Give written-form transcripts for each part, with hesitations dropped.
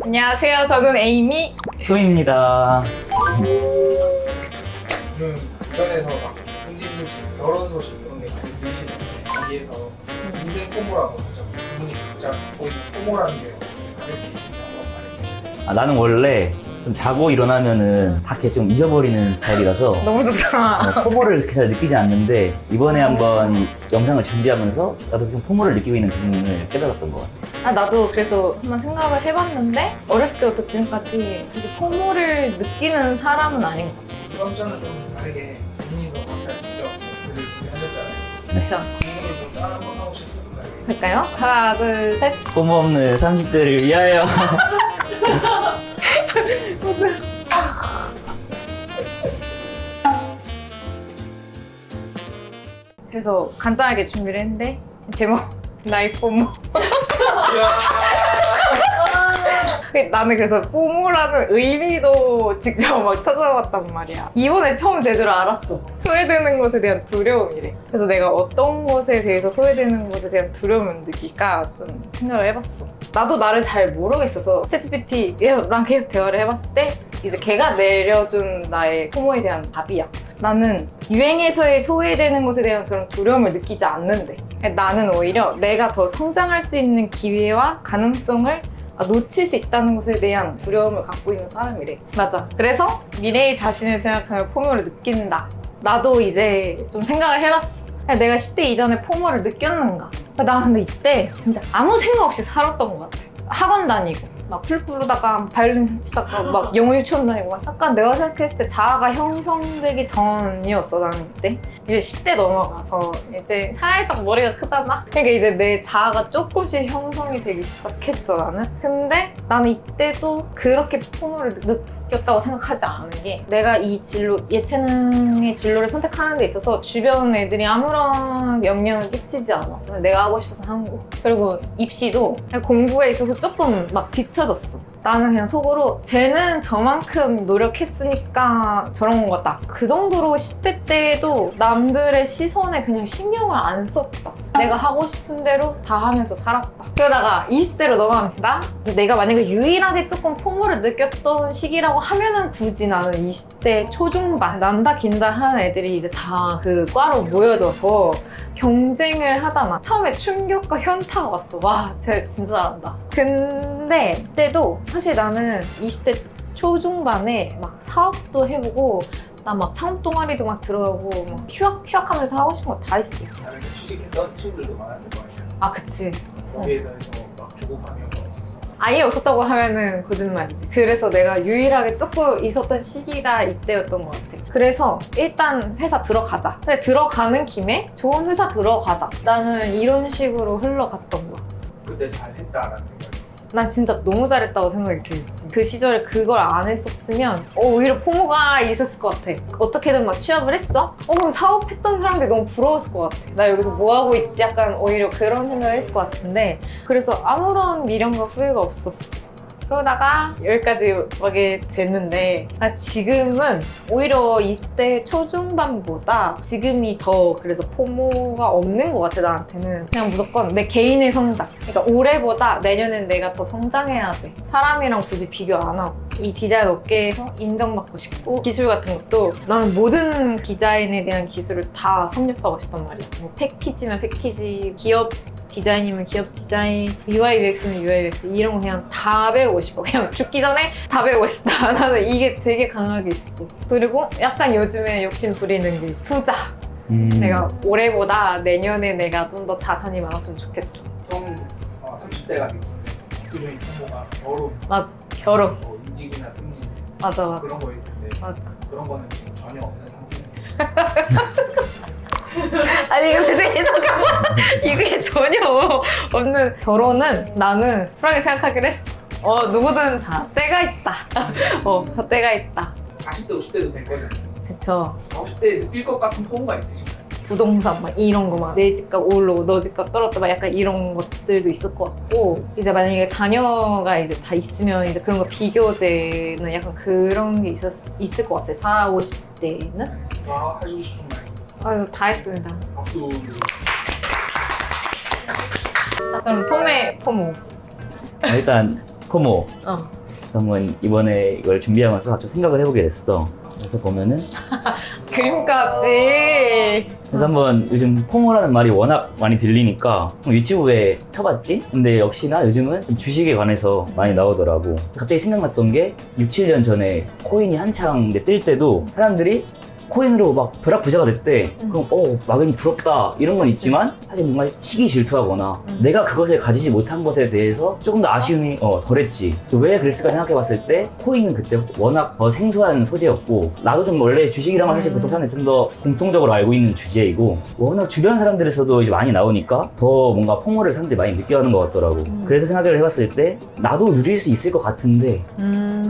안녕하세요. 저는 에이미. 토입니다. 요즘 주변에서 막 승진 소식, 결혼 소식 이런 게 많이 들리시는데 거기에서 인생 포모라고 하죠. 그분이 각자 보이는 포모라는 게 가볍게 있는지 한번 말해주시면. 나는 원래 좀 자고 일어나면은 다 이렇게 좀 잊어버리는 스타일이라서 너무 좋다. 포모를 그렇게 잘 느끼지 않는데 이번에 한번 이 영상을 준비하면서 나도 좀 포모를 느끼고 있는 부분을 깨달았던 것 같아. 나도 그래서 한번 생각을 해봤는데 어렸을 때부터 지금까지 이렇게 포모를 느끼는 사람은 아닌 것 같아. 이번 주는 좀 다르게 본인이 더 각자 직접 글을 준비하셨잖아요. 그렇죠? 본인이 좀 짠 한번 하고 싶은가요? 할까요? 하나, 둘, 셋. 포모 없는 30대를 위하여. 그래서 간단하게 준비를 했는데 제목 나의 포모. 나는 그래서 포모라는 의미도 직접 막 찾아봤단 말이야. 이번에 처음 제대로 알았어. 소외되는 것에 대한 두려움이래. 그래서 내가 어떤 것에 대해서 소외되는 것에 대한 두려움을 느낄까 좀 생각을 해봤어. 나도 나를 잘 모르겠어서 챗GPT랑 계속 대화를 해봤을 때 이제 걔가 내려준 나의 포모에 대한 답이야. 나는 유행에서의 소외되는 것에 대한 그런 두려움을 느끼지 않는데 나는 오히려 내가 더 성장할 수 있는 기회와 가능성을 놓칠 수 있다는 것에 대한 두려움을 갖고 있는 사람이래. 맞아. 그래서 미래의 자신을 생각하며 포모를 느낀다. 나도 이제 좀 생각을 해봤어. 내가 10대 이전에 포모를 느꼈는가? 나 근데 이때 진짜 아무 생각 없이 살았던 것 같아. 학원 다니고 막 풀 부르다가 바이올린 치다가 막 영어 유치원 다니고 막 약간 내가 생각했을 때 자아가 형성되기 전이었어. 나는 그때 이제 10대 넘어가서 이제 살짝 머리가 크잖아. 그러니까 이제 내 자아가 조금씩 형성이 되기 시작했어. 나는. 근데 나는 이때도 그렇게 포모를 느꼈다고 생각하지 않은 게 내가 이 진로 예체능의 진로를 선택하는 데 있어서 주변 애들이 아무런 영향을 끼치지 않았어. 내가 하고 싶어서 한 거. 그리고 입시도 공부에 있어서 조금 막 뒤처졌어. 나는 그냥 속으로 쟤는 저만큼 노력했으니까 저런 것 같다. 그 정도로 10대 때에도 남들의 시선에 그냥 신경을 안 썼다. 내가 하고 싶은 대로 다 하면서 살았다. 그러다가 20대로 넘어갑니다. 내가 만약에 유일하게 조금 포모를 느꼈던 시기라고 하면은 굳이 나는 20대 초중반 난다 긴다 하는 애들이 이제 다 그 과로 모여져서 경쟁을 하잖아. 처음에 충격과 현타가 왔어. 와, 쟤 진짜 잘한다. 근데 그때도 사실 나는 20대 초중반에 막 사업도 해보고 나 막 창업 동아리도 막 들어가고 막 휴학하면서 하고 싶은 거 다 했어. 다르게 취직했던 친구들도 많았을 거 아니에요. 아, 그치. 거기에 대해서 막 주고받는 건 없었어. 아예 없었다고 하면은 거짓말이지. 그래서 내가 유일하게 조금 있었던 시기가 이때였던 것 같아. 그래서 일단 회사 들어가자. 근데 들어가는 김에 좋은 회사 들어가자. 나는 이런 식으로 흘러갔던 거야. 그때 잘했다라는 생각이. 난 진짜 너무 잘했다고 생각이 들지. 그 시절에 그걸 안 했었으면 오히려 포모가 있었을 것 같아. 어떻게든 막 취업을 했어? 그럼 사업했던 사람들이 너무 부러웠을 것 같아. 나 여기서 뭐 하고 있지? 약간 오히려 그런 생각을 했을 것 같은데 그래서 아무런 미련과 후회가 없었어. 그러다가 여기까지 오게 됐는데 지금은 오히려 20대 초중반보다 지금이 더 그래서 포모가 없는 것 같아. 나한테는 그냥 무조건 내 개인의 성장. 그러니까 올해보다 내년엔 내가 더 성장해야 돼. 사람이랑 굳이 비교 안 하고 이 디자인 업계에서 인정받고 싶고 기술 같은 것도 나는 모든 디자인에 대한 기술을 다 섭렵하고 싶단 말이야. 뭐 패키지면 패키지, 기업 디자인이면 기업 디자인, UI UX는 UI UX 이런 거 그냥 다 배우고 싶어. 그냥 죽기 전에 다 배우고 싶다. 나는 이게 되게 강하게 있어. 그리고 약간 요즘에 욕심 부리는 게 투자. 내가 올해보다 내년에 내가 좀 더 자산이 많았으면 좋겠어. 좀 30대가 됐는데 대표적인 포모가 결혼, 맞아. 결혼. 뭐 이직이나 승진 맞아. 그런 거일 텐데 맞아. 그런 거는 지금 전혀 없는 상태인데. 아니 근데 잠깐만 이게 전혀 없는 결혼은 나는 쿨하게 생각하기로 했어. 누구든 다 때가 있다. 다 때가 있다. 40대, 50대도 될 거잖아요. 그쵸. 40, 50대에 느낄 것 같은 포모가 있으신가요? 부동산 막 이런 거 막 내 집값 오르고 너 집값 떨어졌다 막 약간 이런 것들도 있을 것 같고 이제 만약에 자녀가 이제 다 있으면 이제 그런 거 비교되는 약간 그런 게 있을 것 같아. 40, 50대는. 해주고 싶은 말. 아유 다 했습니다. 박수. 자 그럼 포모. 일단 포모. 어. 그래서 한번 이번에 이걸 준비하면서 좀 생각을 해보게 됐어. 그래서 보면은 그림까지. 그래서 한번 요즘 포모라는 말이 워낙 많이 들리니까 유튜브에 쳐봤지? 근데 역시나 요즘은 좀 주식에 관해서 많이 나오더라고. 갑자기 생각났던 게 6, 7년 전에 코인이 한창 뜰 때도 사람들이 코인으로 막 벼락부자가 됐대. 그럼 막연히 부럽다 이런 건 있지만 사실 뭔가 시기 질투하거나 내가 그것을 가지지 못한 것에 대해서 조금 더 아쉬움이 덜했지. 왜 그랬을까 생각해봤을 때 코인은 그때 워낙 생소한 소재였고 나도 좀 원래 주식이란 건 사실 보통 사람들이 좀 더 공통적으로 알고 있는 주제이고 워낙 주변 사람들에서도 이제 많이 나오니까 더 뭔가 포모를 사람들이 많이 느껴하는 것 같더라고. 그래서 생각을 해봤을 때 나도 누릴 수 있을 것 같은데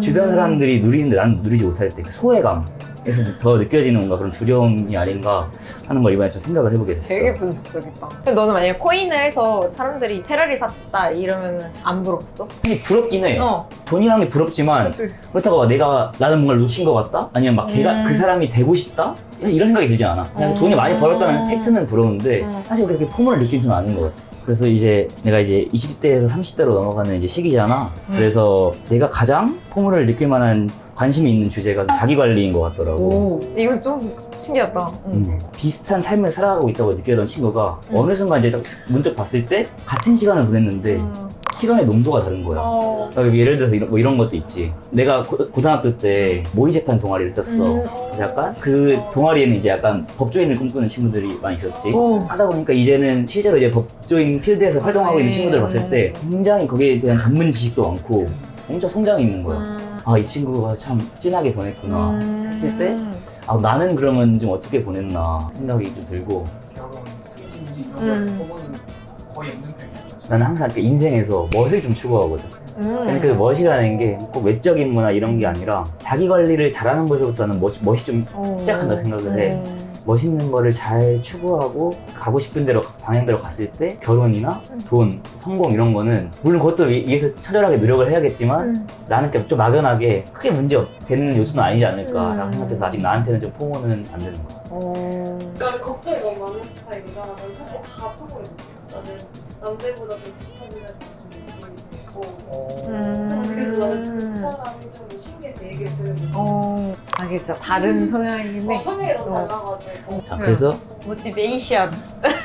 주변 사람들이 누리는데 난 누리지 못할 때 그 소외감 에서 더 느껴지는 뭔가 그런 두려움이 아닌가 하는 걸 이번에 좀 생각을 해보게 됐어. 되게 분석적이다. 근데 너는 만약에 코인을 해서 사람들이 페라리 샀다 이러면 안 부럽어? 사실 부럽긴 해. 어. 돈이라는 게 부럽지만 그치. 그렇다고 나는 뭔가를 놓친 것 같다? 아니면 막 걔가 그 사람이 되고 싶다? 이런 생각이 들지 않아. 그냥 돈이 많이 벌었다는 팩트는 부러운데 사실 그렇게 포모를 느끼는 건 아닌 것 같아. 그래서 이제 내가 이제 20대에서 30대로 넘어가는 이제 시기잖아. 그래서 내가 가장 포모를 느낄 만한 관심이 있는 주제가 자기 관리인 것 같더라고. 오, 이건 좀 신기하다. 비슷한 삶을 살아가고 있다고 느끼던 친구가 어느 순간 이제 딱 문득 봤을 때 같은 시간을 보냈는데 시간의 농도가 다른 거야. 그러니까 예를 들어서 이런 것도 있지. 내가 고등학교 때 모의재판 동아리를 떴어. 그래서 약간 그 동아리에는 이제 약간 법조인을 꿈꾸는 친구들이 많이 있었지. 하다 보니까 이제는 실제로 이제 법조인 필드에서 활동하고 있는 친구들을 봤을 때 굉장히 거기에 대한 전문 지식도 많고 엄청 성장이 있는 거야. 이 친구가 참 진하게 보냈구나 했을 때 나는 그러면 좀 어떻게 보냈나 생각이 좀 들고 결혼, 승진지 이런 걸 보고는 거의 없는 편이야. 나는 항상 그 인생에서 멋을 좀 추구하거든. 근데 그 멋이라는 게 꼭 외적인 문화 이런 게 아니라 자기 관리를 잘하는 것부터는 멋이 좀 시작한다 생각을 해. 멋있는 거를 잘 추구하고 가고 싶은 대로 방향대로 갔을 때 결혼이나 돈, 성공 이런 거는 물론 그것도 위해서 처절하게 노력을 해야겠지만 나는 좀 막연하게 크게 문제 되는 요소는 아니지 않을까라고 생각해서 아직 나한테는 좀 포모는 안 되는 거 같아. 나는 걱정이 너무 많은 스타일이라 난 사실 다 포모를 느껴. 나는 남들보다 좀 스타일을 느끼고 그래서 나는 그 사람이 좀 신기해서 얘기를 들으면 이게 진짜 다른 성향이긴 해. 성향이 너무 달라가지고 자, 그래서 모티베이션.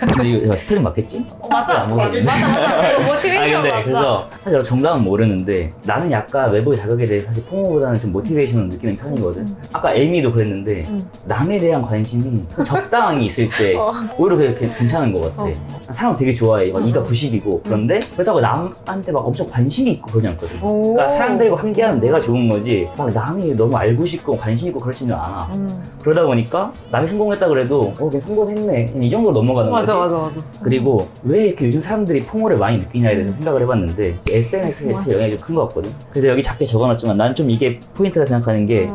근데 이거 스펠링 맞겠지? 맞아. 안 먹었는데. 맞아. 모티베이션 근데 맞아. 그래서 사실 정답은 모르는데 나는 약간 외부 자극에 대해 사실 포모보다는 좀 모티베이션을 느끼는 편이거든. 아까 에이미도 그랬는데 남에 대한 관심이 적당히 있을 때 오히려 그게 괜찮은 것 같아. 사람 되게 좋아해. 막 이가 90이고 그런데 그렇다고 남한테 막 엄청 관심이 있고 그러지 않거든. 그러니까 사람들과 함께하는 내가 좋은 거지 막 남이 너무 알고 싶고 관심 있고 그렇지는 않아. 그러다 보니까 남이 성공했다 그래도 그냥 성공했네 그냥 이 정도로 넘어가는 거지. 맞아. 그리고 왜 이렇게 요즘 사람들이 포모를 많이 느끼냐에 대해서 생각을 해봤는데 SNS의 영향이 좀 큰 것 같거든. 그래서 여기 작게 적어놨지만 난 좀 이게 포인트라 생각하는 게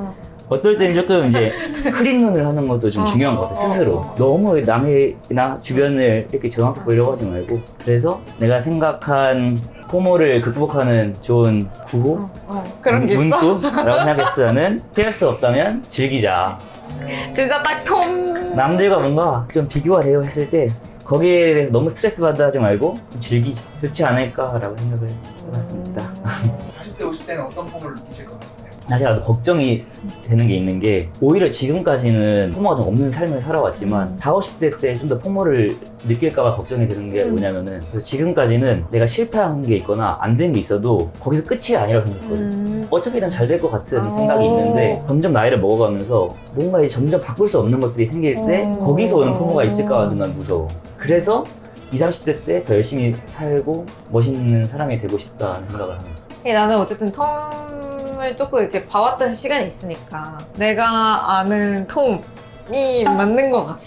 어떨 때는 조금 이제 흐린 눈을 하는 것도 좀 중요한 것 같아 스스로. 너무 남이나 주변을 이렇게 정확히 보려고 하지 말고. 그래서 내가 생각한 포모를 극복하는 좋은 구호? 그런 게 있어? 문구라고 생각했을 때는 피할 수 없다면 즐기자. 진짜 딱 톰. 남들과 뭔가 좀 비교가 돼요 했을 때 거기에 대해서 너무 스트레스 받아 하지 말고 좀 즐기자. 좋지 않을까라고 생각을 해봤습니다. 40대, 50대는 어떤 포모를 느끼실 것 같아요? 사실 나도 걱정이 되는 게 있는 게 오히려 지금까지는 포모가 좀 없는 삶을 살아왔지만 40, 50대 때 좀 더 포모를 느낄까봐 걱정이 되는 게 뭐냐면은 그래서 지금까지는 내가 실패한 게 있거나 안 된 게 있어도 거기서 끝이 아니라고 생각했거든. 어차피 난 잘 될 것 같은 생각이 있는데 점점 나이를 먹어가면서 뭔가 점점 바꿀 수 없는 것들이 생길 때 거기서 오는 포모가 있을까 난 무서워. 그래서 20, 30대 때 더 열심히 살고 멋있는 사람이 되고 싶다는 생각을 합니다. 나는 어쨌든 톰을 조금 이렇게 봐왔던 시간이 있으니까 내가 아는 톰이 맞는 것 같아.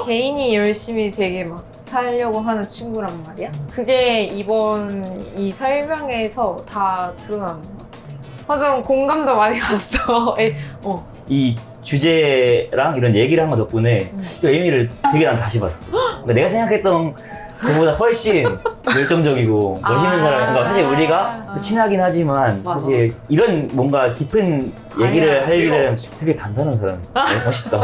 개인이 열심히 되게 막 살려고 하는 친구란 말이야. 그게 이번 이 설명에서 다 드러나는 것 같아. 좀 공감도 많이 갔어. 이 주제랑 이런 얘기를 한 거 덕분에 또 에이미를 되게 난 다시 봤어. 그러니까 내가 생각했던 그보다 훨씬 열정적이고 멋있는 사람. 그러니까 사실 우리가 친하긴 하지만 맞아. 사실 이런 뭔가 깊은 얘기를 아니야, 할 일은 필요 되게 단단한 사람. 멋있다.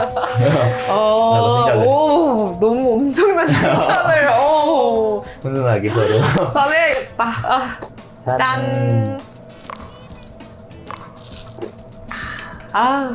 어, 생각을. 오, 너무 엄청난 칭찬을, 오. 훈훈하게 서로. 전해야겠다. 아, 짠. 아,